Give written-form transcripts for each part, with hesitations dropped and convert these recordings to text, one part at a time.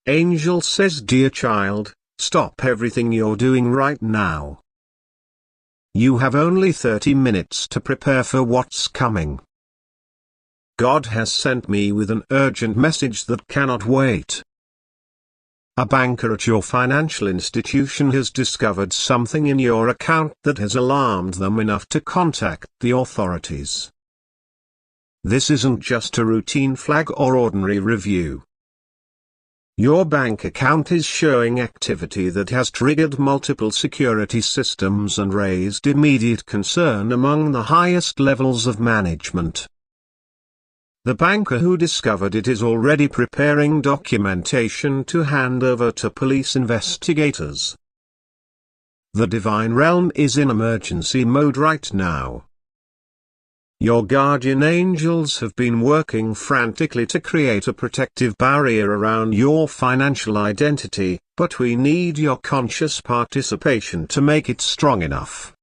Angel says, dear child, stop everything you're doing right now. You have only 30 minutes to prepare for what's coming. God has sent me with an urgent message that cannot wait. A banker at your financial institution has discovered something in your account that has alarmed them enough to contact the authorities. This isn't just a routine flag or ordinary review. Your bank account is showing activity that has triggered multiple security systems and raised immediate concern among the highest levels of management. The banker who discovered it is already preparing documentation to hand over to police investigators. The divine realm is in emergency mode right now. Your guardian angels have been working frantically to create a protective barrier around your financial identity, but we need your conscious participation to make it strong enough.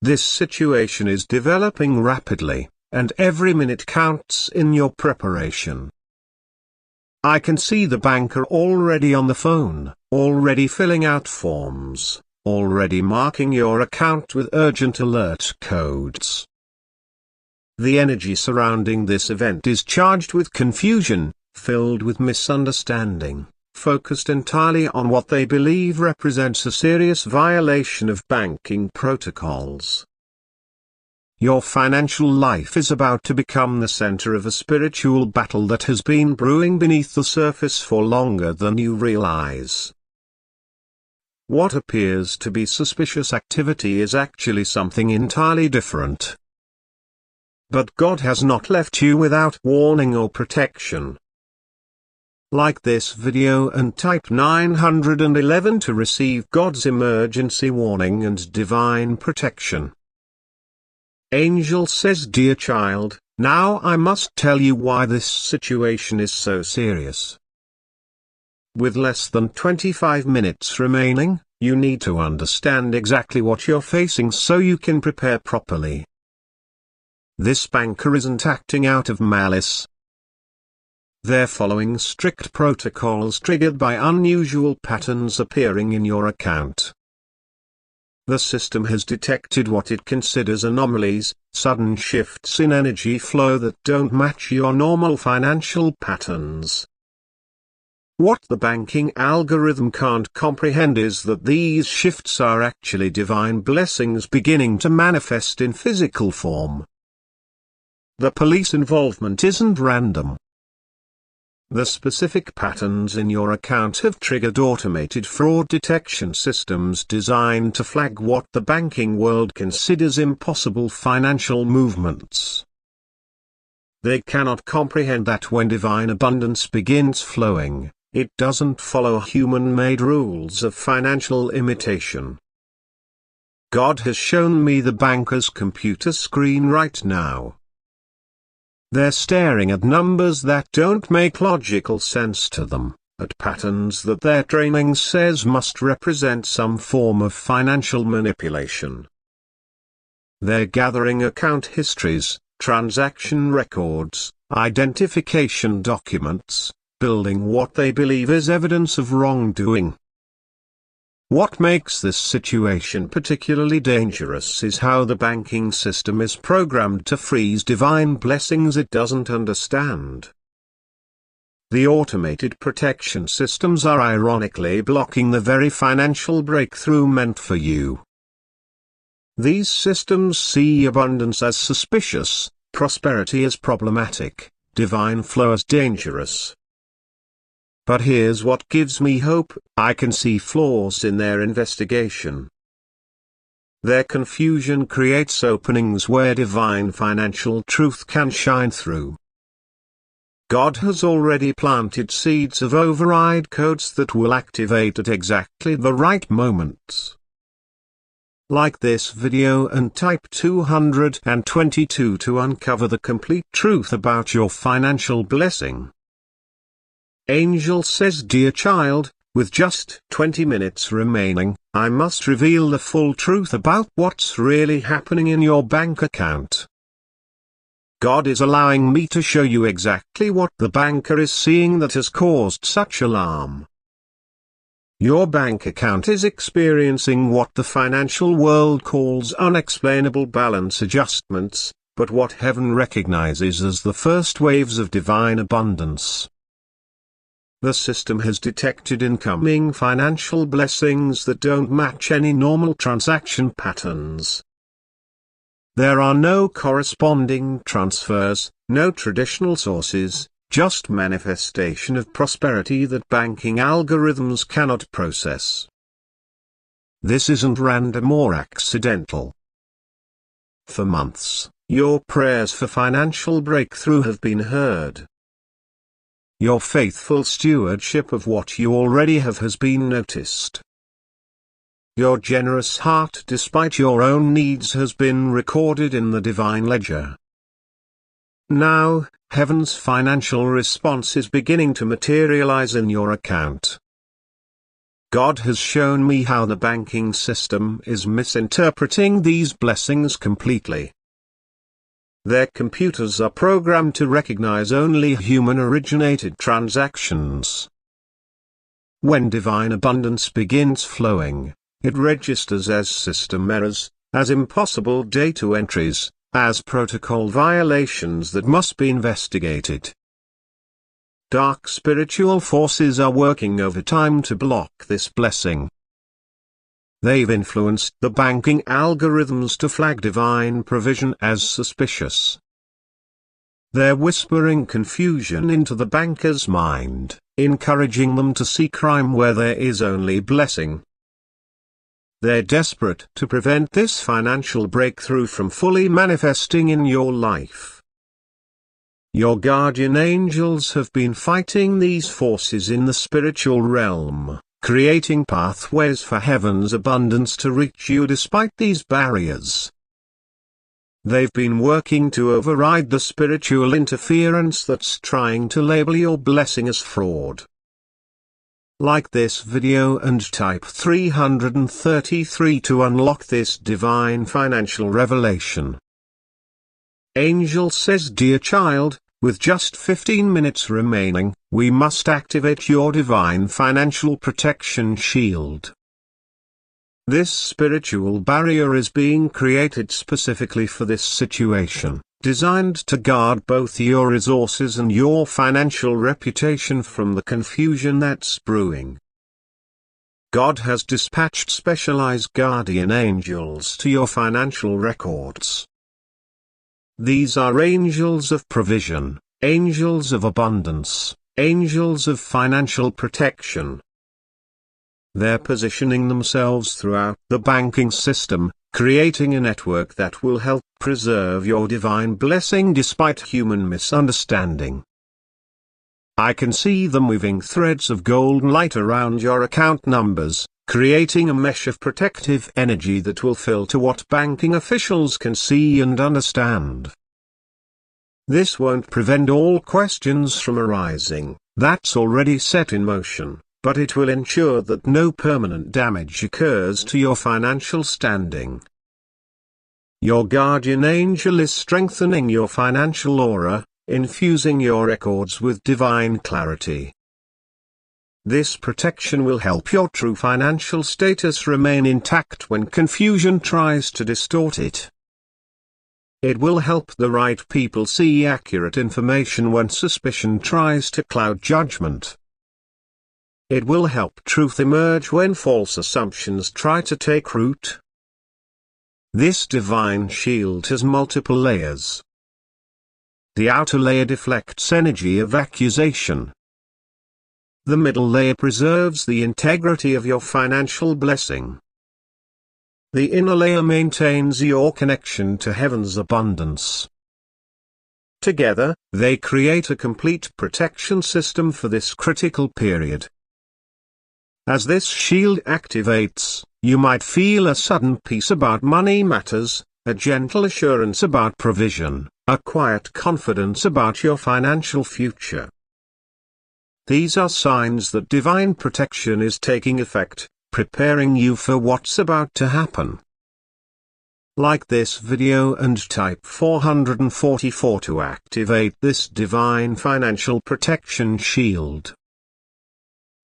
This situation is developing rapidly, and every minute counts in your preparation. I can see the banker already on the phone, already filling out forms, already marking your account with urgent alert codes. The energy surrounding this event is charged with confusion, filled with misunderstanding, focused entirely on what they believe represents a serious violation of banking protocols. Your financial life is about to become the center of a spiritual battle that has been brewing beneath the surface for longer than you realize. What appears to be suspicious activity is actually something entirely different. But God has not left you without warning or protection. Like this video and type 911 to receive God's emergency warning and divine protection. Angel says, dear child, now I must tell you why this situation is so serious. With less than 25 minutes remaining, you need to understand exactly what you're facing so you can prepare properly. This banker isn't acting out of malice. They're following strict protocols triggered by unusual patterns appearing in your account. The system has detected what it considers anomalies, sudden shifts in energy flow that don't match your normal financial patterns. What the banking algorithm can't comprehend is that these shifts are actually divine blessings beginning to manifest in physical form. The police involvement isn't random. The specific patterns in your account have triggered automated fraud detection systems designed to flag what the banking world considers impossible financial movements. They cannot comprehend that when divine abundance begins flowing, it doesn't follow human-made rules of financial imitation. God has shown me the banker's computer screen right now. They're staring at numbers that don't make logical sense to them, at patterns that their training says must represent some form of financial manipulation. They're gathering account histories, transaction records, identification documents, building what they believe is evidence of wrongdoing. What makes this situation particularly dangerous is how the banking system is programmed to freeze divine blessings it doesn't understand. The automated protection systems are ironically blocking the very financial breakthrough meant for you. These systems see abundance as suspicious, prosperity as problematic, divine flow as dangerous. But here's what gives me hope: I can see flaws in their investigation. Their confusion creates openings where divine financial truth can shine through. God has already planted seeds of override codes that will activate at exactly the right moments. Like this video and type 222 to uncover the complete truth about your financial blessing. Angel says, dear child, with just 20 minutes remaining, I must reveal the full truth about what's really happening in your bank account. God is allowing me to show you exactly what the banker is seeing that has caused such alarm. Your bank account is experiencing what the financial world calls unexplainable balance adjustments, but what heaven recognizes as the first waves of divine abundance. The system has detected incoming financial blessings that don't match any normal transaction patterns. There are no corresponding transfers, no traditional sources, just manifestation of prosperity that banking algorithms cannot process. This isn't random or accidental. For months, your prayers for financial breakthrough have been heard. Your faithful stewardship of what you already have has been noticed. Your generous heart despite your own needs has been recorded in the divine ledger. Now, heaven's financial response is beginning to materialize in your account. God has shown me how the banking system is misinterpreting these blessings completely. Their computers are programmed to recognize only human-originated transactions. When divine abundance begins flowing, it registers as system errors, as impossible data entries, as protocol violations that must be investigated. Dark spiritual forces are working overtime to block this blessing. They've influenced the banking algorithms to flag divine provision as suspicious. They're whispering confusion into the banker's mind, encouraging them to see crime where there is only blessing. They're desperate to prevent this financial breakthrough from fully manifesting in your life. Your guardian angels have been fighting these forces in the spiritual realm, creating pathways for heaven's abundance to reach you despite these barriers. They've been working to override the spiritual interference that's trying to label your blessing as fraud. Like this video and type 333 to unlock this divine financial revelation. Angel says, dear child, with just 15 minutes remaining, we must activate your divine financial protection shield. This spiritual barrier is being created specifically for this situation, designed to guard both your resources and your financial reputation from the confusion that's brewing. God has dispatched specialized guardian angels to your financial records. These are angels of provision, angels of abundance, angels of financial protection. They're positioning themselves throughout the banking system, creating a network that will help preserve your divine blessing despite human misunderstanding. I can see them weaving threads of golden light around your account numbers, creating a mesh of protective energy that will filter what banking officials can see and understand. This won't prevent all questions from arising, that's already set in motion, but it will ensure that no permanent damage occurs to your financial standing. Your guardian angel is strengthening your financial aura, infusing your records with divine clarity. This protection will help your true financial status remain intact when confusion tries to distort it. It will help the right people see accurate information when suspicion tries to cloud judgment. It will help truth emerge when false assumptions try to take root. This divine shield has multiple layers. The outer layer deflects energy of accusation. The middle layer preserves the integrity of your financial blessing. The inner layer maintains your connection to heaven's abundance. Together, they create a complete protection system for this critical period. As this shield activates, you might feel a sudden peace about money matters, a gentle assurance about provision, a quiet confidence about your financial future. These are signs that divine protection is taking effect, preparing you for what's about to happen. Like this video and type 444 to activate this divine financial protection shield.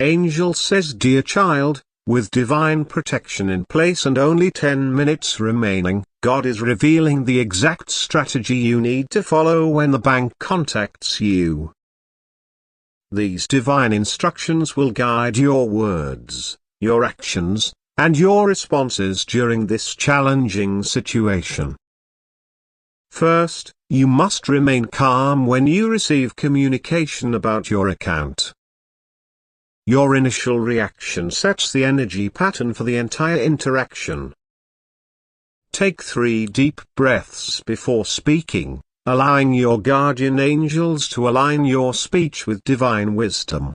Angel says, dear child, with divine protection in place and only 10 minutes remaining, God is revealing the exact strategy you need to follow when the bank contacts you. These divine instructions will guide your words, your actions, and your responses during this challenging situation. First, you must remain calm when you receive communication about your account. Your initial reaction sets the energy pattern for the entire interaction. Take 3 deep breaths before speaking, allowing your guardian angels to align your speech with divine wisdom.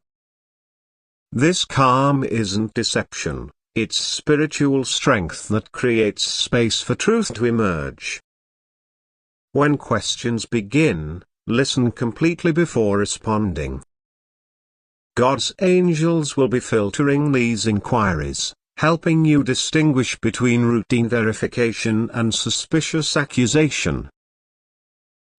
This calm isn't deception. It's spiritual strength that creates space for truth to emerge. When questions begin, listen completely before responding. God's angels will be filtering these inquiries, helping you distinguish between routine verification and suspicious accusation.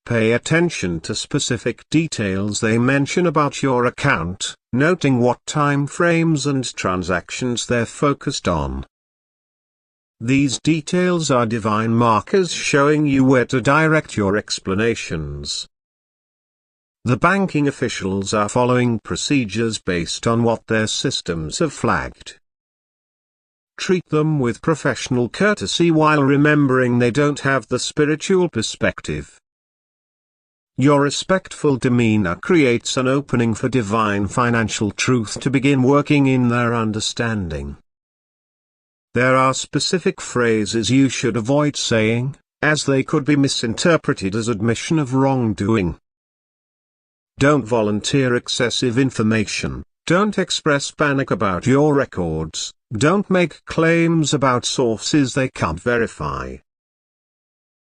Pay attention to specific details they mention about your account, noting what time frames and transactions they're focused on. These details are divine markers showing you where to direct your explanations. The banking officials are following procedures based on what their systems have flagged. Treat them with professional courtesy while remembering they don't have the spiritual perspective. Your respectful demeanor creates an opening for divine financial truth to begin working in their understanding. There are specific phrases you should avoid saying, as they could be misinterpreted as admission of wrongdoing. Don't volunteer excessive information, don't express panic about your records, don't make claims about sources they can't verify.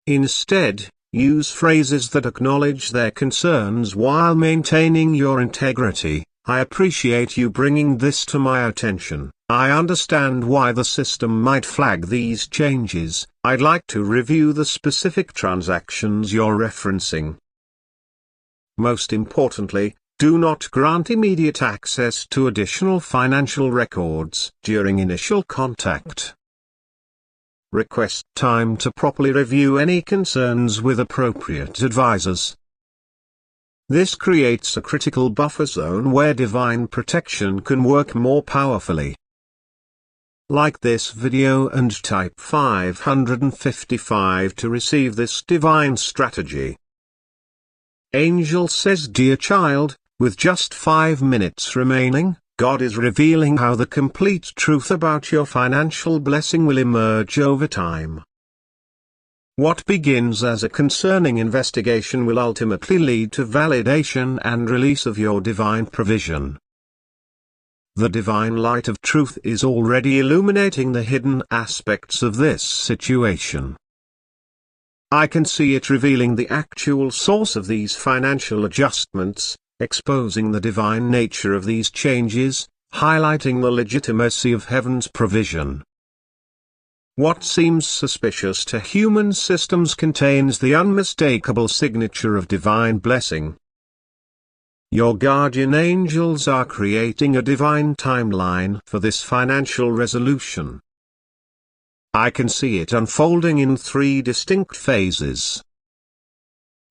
Instead, use phrases that acknowledge their concerns while maintaining your integrity. I appreciate you bringing this to my attention. I understand why the system might flag these changes. I'd like to review the specific transactions you're referencing. Most importantly, do not grant immediate access to additional financial records during initial contact. Request time to properly review any concerns with appropriate advisors. This creates a critical buffer zone where divine protection can work more powerfully. Like this video and type 555 to receive this divine strategy. Angel says, dear child, with just 5 minutes remaining, God is revealing how the complete truth about your financial blessing will emerge over time. What begins as a concerning investigation will ultimately lead to validation and release of your divine provision. The divine light of truth is already illuminating the hidden aspects of this situation. I can see it revealing the actual source of these financial adjustments, exposing the divine nature of these changes, highlighting the legitimacy of heaven's provision. What seems suspicious to human systems contains the unmistakable signature of divine blessing. Your guardian angels are creating a divine timeline for this financial resolution. I can see it unfolding in 3 distinct phases.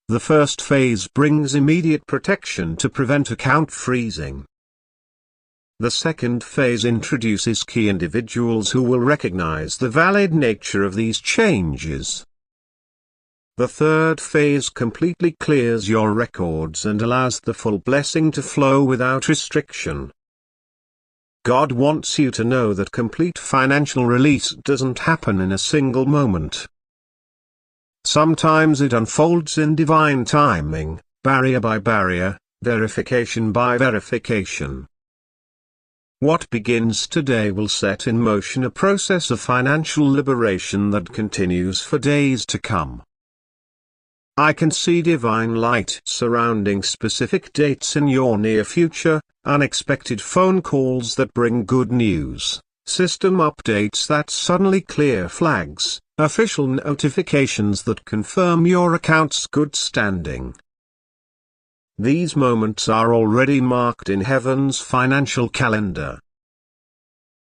The first phase brings immediate protection to prevent account freezing. The second phase introduces key individuals who will recognize the valid nature of these changes. The third phase completely clears your records and allows the full blessing to flow without restriction. God wants you to know that complete financial release doesn't happen in a single moment. Sometimes it unfolds in divine timing, barrier by barrier, verification by verification. What begins today will set in motion a process of financial liberation that continues for days to come. I can see divine light surrounding specific dates in your near future, unexpected phone calls that bring good news, system updates that suddenly clear flags, official notifications that confirm your account's good standing. These moments are already marked in heaven's financial calendar.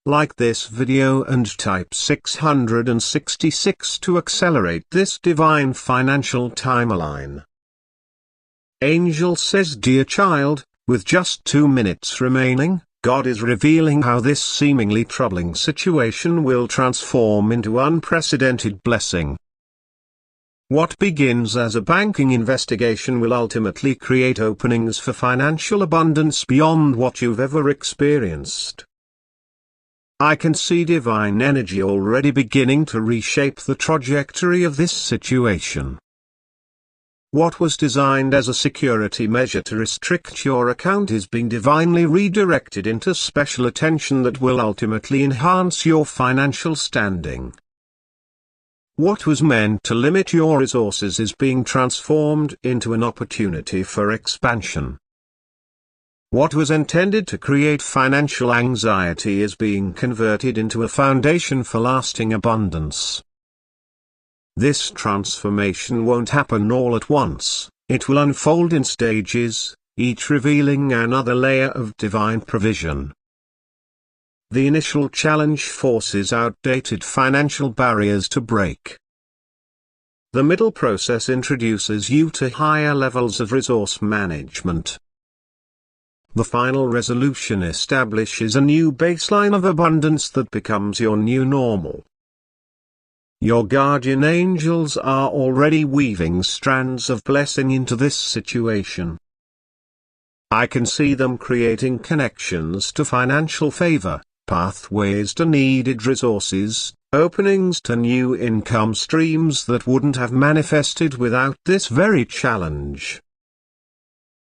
Like this video and type 666 to accelerate this divine financial timeline. Angel says, dear child, with just 2 minutes remaining, God is revealing how this seemingly troubling situation will transform into unprecedented blessing. What begins as a banking investigation will ultimately create openings for financial abundance beyond what you've ever experienced. I can see divine energy already beginning to reshape the trajectory of this situation. What was designed as a security measure to restrict your account is being divinely redirected into special attention that will ultimately enhance your financial standing. What was meant to limit your resources is being transformed into an opportunity for expansion. What was intended to create financial anxiety is being converted into a foundation for lasting abundance. This transformation won't happen all at once, it will unfold in stages, each revealing another layer of divine provision. The initial challenge forces outdated financial barriers to break. The middle process introduces you to higher levels of resource management. The final resolution establishes a new baseline of abundance that becomes your new normal. Your guardian angels are already weaving strands of blessing into this situation. I can see them creating connections to financial favor, pathways to needed resources, openings to new income streams that wouldn't have manifested without this very challenge.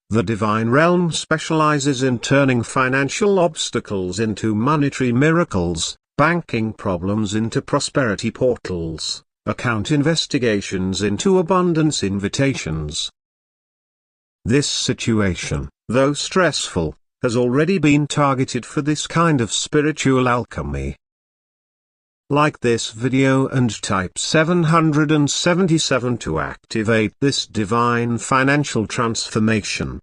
The divine realm specializes in turning financial obstacles into monetary miracles, banking problems into prosperity portals, account investigations into abundance invitations. This situation, though stressful, has already been targeted for this kind of spiritual alchemy. Like this video and type 777 to activate this divine financial transformation.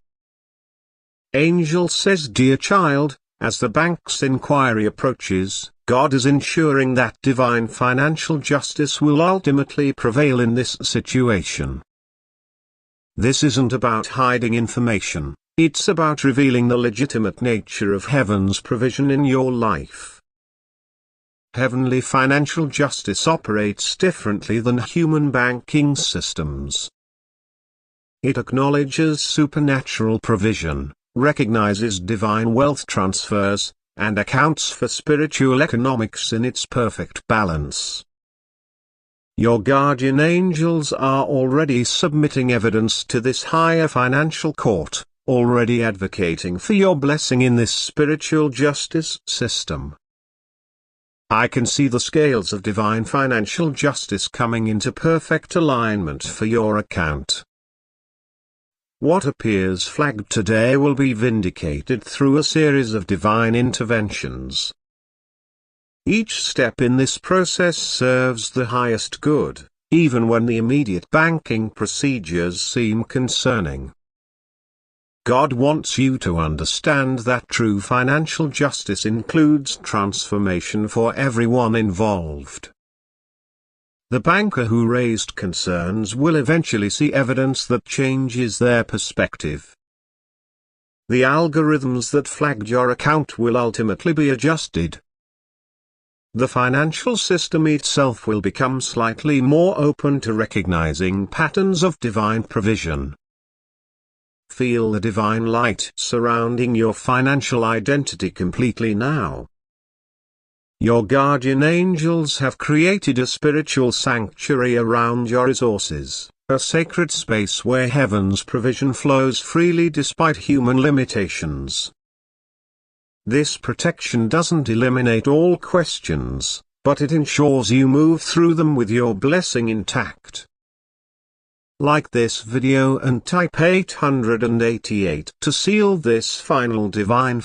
Angel says, dear child, as the bank's inquiry approaches, God is ensuring that divine financial justice will ultimately prevail in this situation. This isn't about hiding information, it's about revealing the legitimate nature of heaven's provision in your life. Heavenly financial justice operates differently than human banking systems. It acknowledges supernatural provision, recognizes divine wealth transfers, and accounts for spiritual economics in its perfect balance. Your guardian angels are already submitting evidence to this higher financial court, already advocating for your blessing in this spiritual justice system. I can see the scales of divine financial justice coming into perfect alignment for your account. What appears flagged today will be vindicated through a series of divine interventions. Each step in this process serves the highest good, even when the immediate banking procedures seem concerning. God wants you to understand that true financial justice includes transformation for everyone involved. The banker who raised concerns will eventually see evidence that changes their perspective. The algorithms that flagged your account will ultimately be adjusted. The financial system itself will become slightly more open to recognizing patterns of divine provision. Feel the divine light surrounding your financial identity completely now. Your guardian angels have created a spiritual sanctuary around your resources, a sacred space where heaven's provision flows freely despite human limitations. This protection doesn't eliminate all questions, but it ensures you move through them with your blessing intact. Like this video and type 888 to seal this final divine